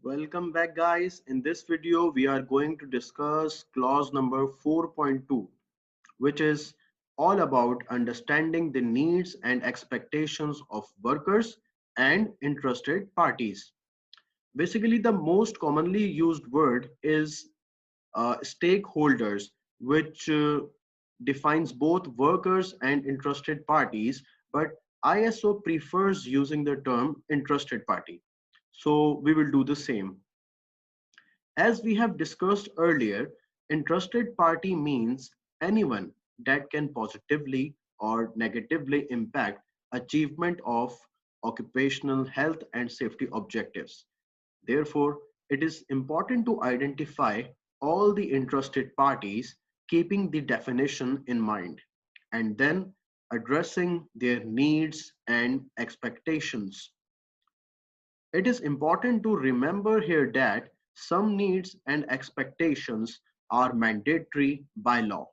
Welcome back guys. In this video we are going to discuss clause number 4.2, which is all about understanding the needs and expectations of workers and interested parties. Basically the most commonly used word is stakeholders, which defines both workers and interested parties, but ISO prefers using the term interested party. So we will do the same. As we have discussed earlier, interested party means anyone that can positively or negatively impact achievement of occupational health and safety objectives. Therefore, it is important to identify all the interested parties, keeping the definition in mind, and then addressing their needs and expectations. It is important to remember here that some needs and expectations are mandatory by law,